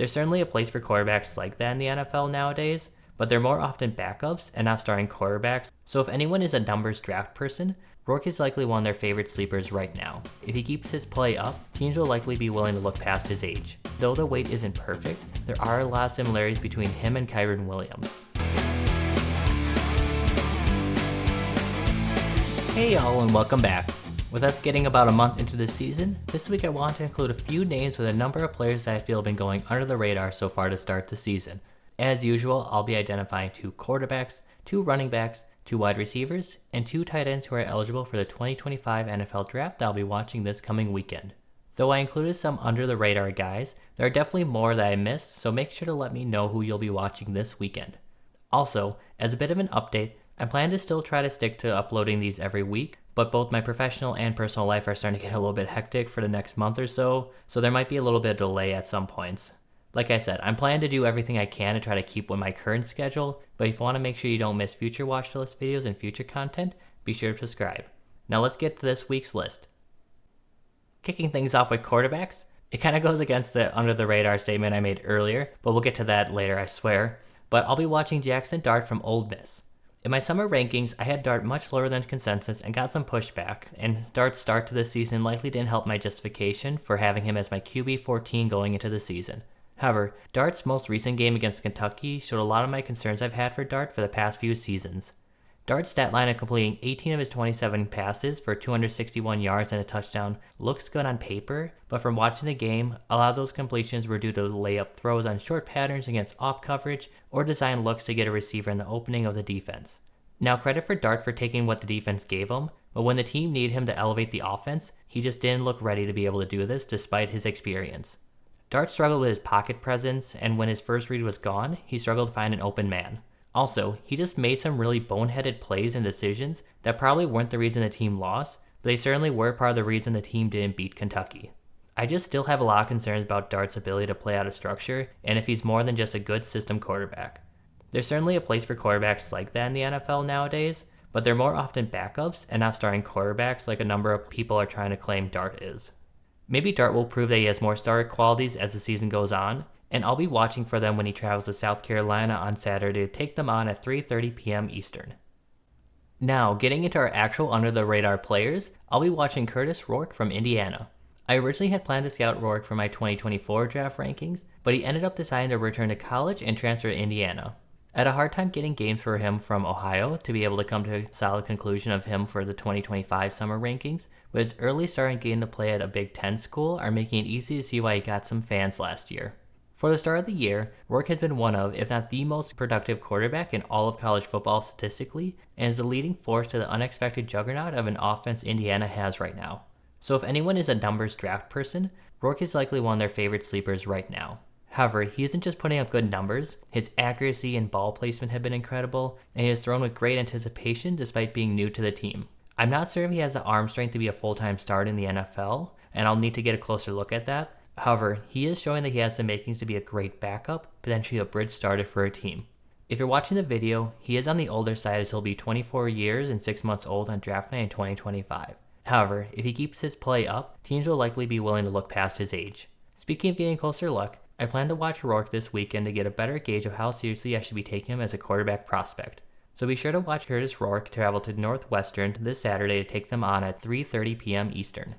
There's certainly a place for quarterbacks like that in the NFL nowadays, but they're more often backups and not starting quarterbacks, so if anyone is a numbers draft person, Rourke is likely one of their favorite sleepers right now. If he keeps his play up, teams will likely be willing to look past his age. Though the weight isn't perfect, there are a lot of similarities between him and Kyren Williams. Hey y'all, and welcome back. With us getting about a month into the season, this week I want to include a few names with a number of players that I feel have been going under the radar so far to start the season. As usual, I'll be identifying 2 quarterbacks, 2 running backs, 2 wide receivers, and 2 tight ends who are eligible for the 2025 NFL Draft that I'll be watching this coming weekend. Though I included some under the radar guys, there are definitely more that I missed, so make sure to let me know who you'll be watching this weekend. Also, as a bit of an update, I plan to still try to stick to uploading these every week, but both my professional and personal life are starting to get a little bit hectic for the next month or so there might be a little bit of delay at some points. Like I said, I'm planning to do everything I can to try to keep with my current schedule, but if you want to make sure you don't miss future watch list videos and future content, be sure to subscribe. Now let's get to this week's list. Kicking things off with quarterbacks, it kind of goes against the under the radar statement I made earlier, but we'll get to that later, I swear. But I'll be watching Jaxson Dart from Ole Miss. In my summer rankings, I had Dart much lower than consensus and got some pushback, and Dart's start to this season likely didn't help my justification for having him as my QB 14 going into the season. However, Dart's most recent game against Kentucky showed a lot of my concerns I've had for Dart for the past few seasons. Dart's stat line of completing 18 of his 27 passes for 261 yards and a touchdown looks good on paper, but from watching the game, a lot of those completions were due to layup throws on short patterns against off coverage or design looks to get a receiver in the opening of the defense. Now credit for Dart for taking what the defense gave him, but when the team needed him to elevate the offense, he just didn't look ready to be able to do this despite his experience. Dart struggled with his pocket presence, and when his first read was gone, he struggled to find an open man. Also, he just made some really boneheaded plays and decisions that probably weren't the reason the team lost, but they certainly were part of the reason the team didn't beat Kentucky. I just still have a lot of concerns about Dart's ability to play out of structure, and if he's more than just a good system quarterback. There's certainly a place for quarterbacks like that in the NFL nowadays, but they're more often backups and not starting quarterbacks like a number of people are trying to claim Dart is. Maybe Dart will prove that he has more starter qualities as the season goes on, and I'll be watching for them when he travels to South Carolina on Saturday to take them on at 3:30 p.m. Eastern. Now, getting into our actual under-the-radar players, I'll be watching Kurtis Rourke from Indiana. I originally had planned to scout Rourke for my 2024 draft rankings, but he ended up deciding to return to college and transfer to Indiana. I had a hard time getting games for him from Ohio to be able to come to a solid conclusion of him for the 2025 summer rankings, but his early start in getting to play at a Big Ten school are making it easy to see why he got some fans last year. For the start of the year, Rourke has been one of, if not the most productive quarterback in all of college football statistically, and is the leading force to the unexpected juggernaut of an offense Indiana has right now. So if anyone is a numbers draft person, Rourke is likely one of their favorite sleepers right now. However, he isn't just putting up good numbers, his accuracy and ball placement have been incredible, and he has thrown with great anticipation despite being new to the team. I'm not certain if he has the arm strength to be a full-time starter in the NFL, and I'll need to get a closer look at that. However, he is showing that he has the makings to be a great backup, potentially a bridge starter for a team. If you're watching the video, he is on the older side as he'll be 24 years and 6 months old on draft night in 2025. However, if he keeps his play up, teams will likely be willing to look past his age. Speaking of getting a closer look, I plan to watch Rourke this weekend to get a better gauge of how seriously I should be taking him as a quarterback prospect. So be sure to watch Kurtis Rourke travel to Northwestern this Saturday to take them on at 3:30 p.m. Eastern.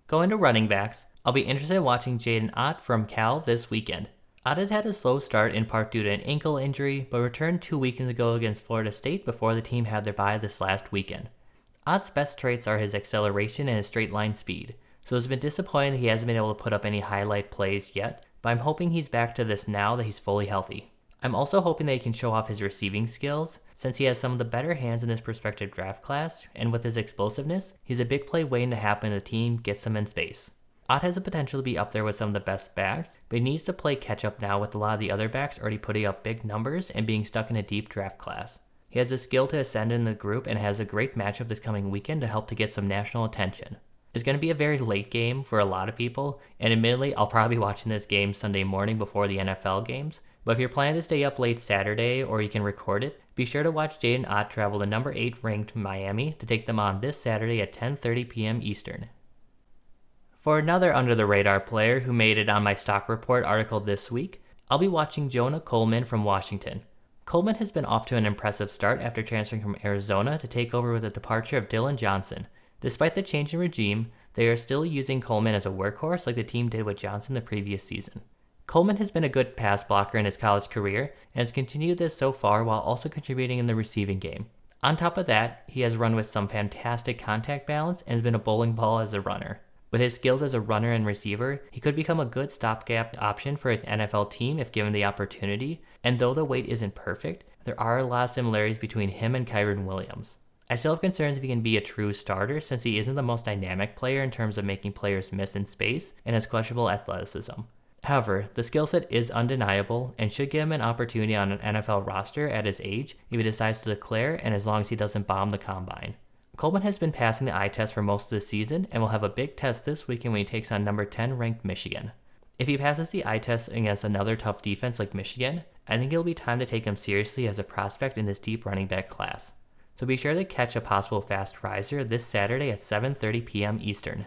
Going to running backs, I'll be interested in watching Jaydn Ott from Cal this weekend. Ott has had a slow start in part due to an ankle injury, but returned 2 weekends ago against Florida State before the team had their bye this last weekend. Ott's best traits are his acceleration and his straight line speed, so it's been disappointing that he hasn't been able to put up any highlight plays yet, but I'm hoping he's back to this now that he's fully healthy. I'm also hoping that he can show off his receiving skills, since he has some of the better hands in this prospective draft class, and with his explosiveness, he's a big play waiting to happen and the team gets him in space. Ott has the potential to be up there with some of the best backs, but he needs to play catch up now with a lot of the other backs already putting up big numbers and being stuck in a deep draft class. He has the skill to ascend in the group and has a great matchup this coming weekend to help to get some national attention. It's going to be a very late game for a lot of people, and admittedly, I'll probably be watching this game Sunday morning before the NFL games, but if you're planning to stay up late Saturday or you can record it, be sure to watch Jaydn Ott travel to number 8 ranked Miami to take them on this Saturday at 10:30 p.m. Eastern. For another under-the-radar player who made it on my stock report article this week, I'll be watching Jonah Coleman from Washington. Coleman has been off to an impressive start after transferring from Arizona to take over with the departure of Dillon Johnson. Despite the change in regime, they are still using Coleman as a workhorse like the team did with Johnson the previous season. Coleman has been a good pass blocker in his college career and has continued this so far while also contributing in the receiving game. On top of that, he has run with some fantastic contact balance and has been a bowling ball as a runner. With his skills as a runner and receiver, he could become a good stopgap option for an NFL team if given the opportunity, and though the weight isn't perfect, there are a lot of similarities between him and Kyren Williams. I still have concerns if he can be a true starter since he isn't the most dynamic player in terms of making players miss in space and has questionable athleticism. However, the skill set is undeniable and should give him an opportunity on an NFL roster at his age if he decides to declare and as long as he doesn't bomb the combine. Coleman has been passing the eye test for most of the season and will have a big test this weekend when he takes on number 10 ranked Michigan. If he passes the eye test against another tough defense like Michigan, I think it'll be time to take him seriously as a prospect in this deep running back class. So be sure to catch a possible fast riser this Saturday at 7:30 p.m. Eastern.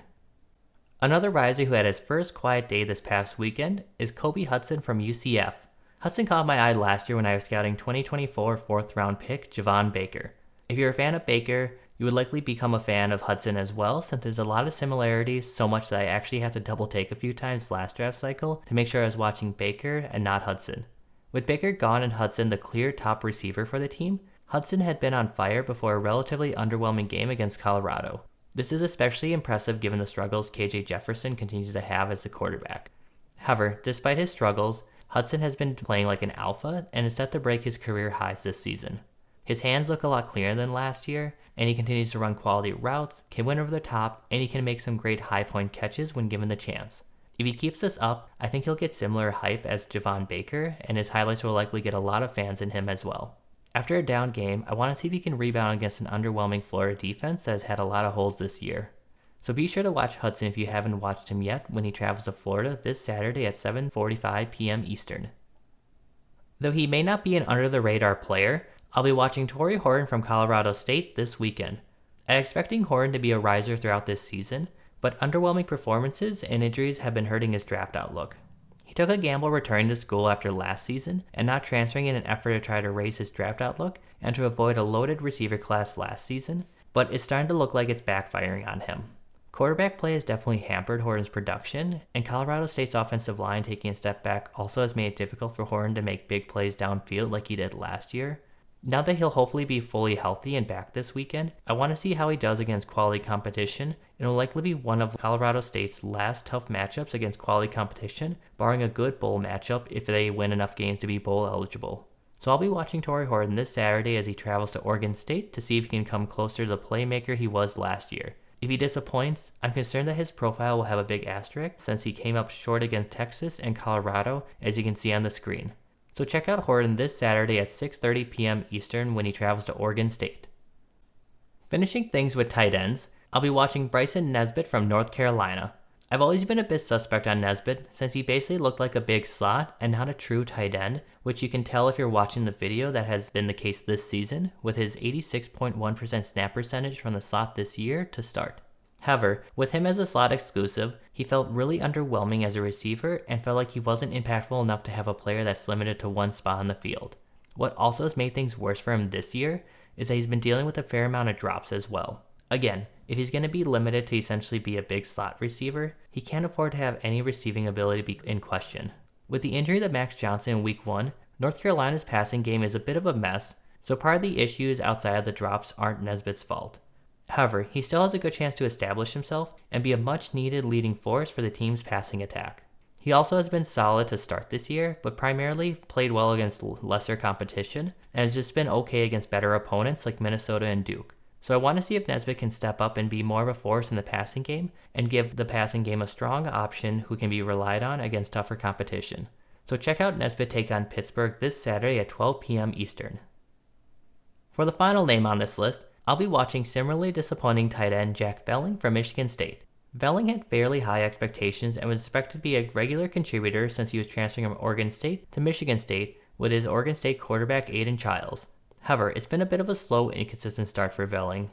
Another riser who had his first quiet day this past weekend is Kobe Hudson from UCF. Hudson caught my eye last year when I was scouting 2024 4th round pick Javon Baker. If you're a fan of Baker, you would likely become a fan of Hudson as well since there's a lot of similarities, so much that I actually had to double take a few times last draft cycle to make sure I was watching Baker and not Hudson. With Baker gone and Hudson the clear top receiver for the team, Hudson had been on fire before a relatively underwhelming game against Colorado. This is especially impressive given the struggles KJ Jefferson continues to have as the quarterback. However, despite his struggles, Hudson has been playing like an alpha and is set to break his career highs this season. His hands look a lot clearer than last year, and he continues to run quality routes, can win over the top, and he can make some great high point catches when given the chance. If he keeps this up, I think he'll get similar hype as Javon Baker, and his highlights will likely get a lot of fans in him as well. After a down game, I want to see if he can rebound against an underwhelming Florida defense that has had a lot of holes this year. So be sure to watch Hudson if you haven't watched him yet when he travels to Florida this Saturday at 7:45 p.m. Eastern. Though he may not be an under-the-radar player, I'll be watching Tory Horton from Colorado State this weekend. I'm expecting Horton to be a riser throughout this season, but underwhelming performances and injuries have been hurting his draft outlook. He took a gamble returning to school after last season and not transferring in an effort to try to raise his draft outlook and to avoid a loaded receiver class last season, but it's starting to look like it's backfiring on him. Quarterback play has definitely hampered Horton's production, and Colorado State's offensive line taking a step back also has made it difficult for Horton to make big plays downfield like he did last year. Now that he'll hopefully be fully healthy and back this weekend, I want to see how he does against quality competition. It'll likely be one of Colorado State's last tough matchups against quality competition, barring a good bowl matchup if they win enough games to be bowl eligible. So I'll be watching Tory Horton this Saturday as he travels to Oregon State to see if he can come closer to the playmaker he was last year. If he disappoints, I'm concerned that his profile will have a big asterisk since he came up short against Texas and Colorado, as you can see on the screen. So check out Horton this Saturday at 6:30 p.m. Eastern when he travels to Oregon State. Finishing things with tight ends, I'll be watching Bryson Nesbit from North Carolina. I've always been a bit suspect on Nesbit since he basically looked like a big slot and not a true tight end, which you can tell if you're watching the video that has been the case this season with his 86.1% snap percentage from the slot this year to start. However, with him as a slot exclusive, he felt really underwhelming as a receiver and felt like he wasn't impactful enough to have a player that's limited to one spot on the field. What also has made things worse for him this year is that he's been dealing with a fair amount of drops as well. Again, if he's going to be limited to essentially be a big slot receiver, he can't afford to have any receiving ability be in question. With the injury to Max Johnson in Week 1, North Carolina's passing game is a bit of a mess, so part of the issues outside of the drops aren't Nesbit's fault. However, he still has a good chance to establish himself and be a much-needed leading force for the team's passing attack. He also has been solid to start this year, but primarily played well against lesser competition and has just been okay against better opponents like Minnesota and Duke. So I want to see if Nesbit can step up and be more of a force in the passing game and give the passing game a strong option who can be relied on against tougher competition. So check out Nesbit take on Pittsburgh this Saturday at 12 p.m. Eastern. For the final name on this list, I'll be watching similarly disappointing tight end Jack Velling from Michigan State. Velling had fairly high expectations and was expected to be a regular contributor since he was transferring from Oregon State to Michigan State with his Oregon State quarterback Aiden Childs. However, it's been a bit of a slow, inconsistent start for Velling.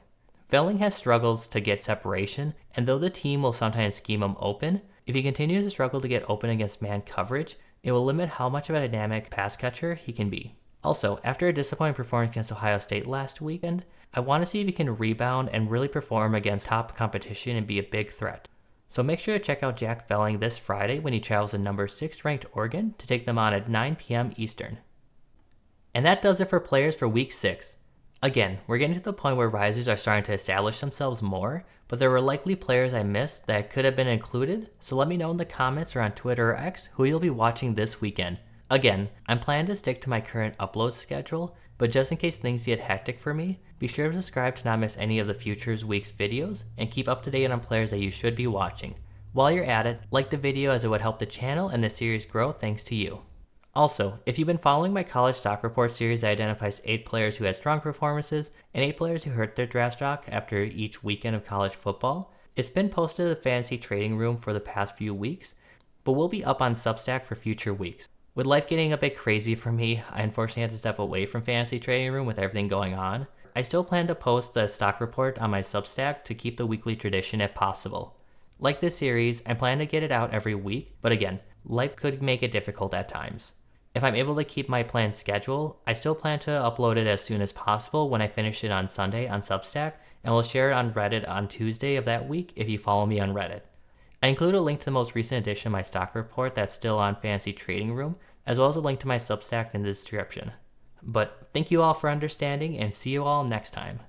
Velling has struggles to get separation, and though the team will sometimes scheme him open, if he continues to struggle to get open against man coverage, it will limit how much of a dynamic pass catcher he can be. Also, after a disappointing performance against Ohio State last weekend, I want to see if he can rebound and really perform against top competition and be a big threat. So make sure to check out Jack Velling this Friday when he travels to number 6 ranked Oregon to take them on at 9 p.m. Eastern. And that does it for players for Week 6. Again, we're getting to the point where risers are starting to establish themselves more, but there were likely players I missed that could have been included, so let me know in the comments or on Twitter or X who you'll be watching this weekend. Again, I'm planning to stick to my current upload schedule, but just in case things get hectic for me, be sure to subscribe to not miss any of the future week's videos and keep up to date on players that you should be watching. While you're at it, like the video as it would help the channel and the series grow thanks to you. Also, if you've been following my college stock report series that identifies 8 players who had strong performances and 8 players who hurt their draft stock after each weekend of college football, it's been posted to the Fantasy Trading Room for the past few weeks, but will be up on Substack for future weeks. With life getting a bit crazy for me, I unfortunately had to step away from Fantasy Trading Room with everything going on. I still plan to post the stock report on my Substack to keep the weekly tradition if possible. Like this series, I plan to get it out every week, but again, life could make it difficult at times. If I'm able to keep my planned schedule, I still plan to upload it as soon as possible when I finish it on Sunday on Substack, and will share it on Reddit on Tuesday of that week if you follow me on Reddit. I include a link to the most recent edition of my stock report that's still on Fantasy Trading Room, as well as a link to my Substack in the description. But thank you all for understanding, and see you all next time.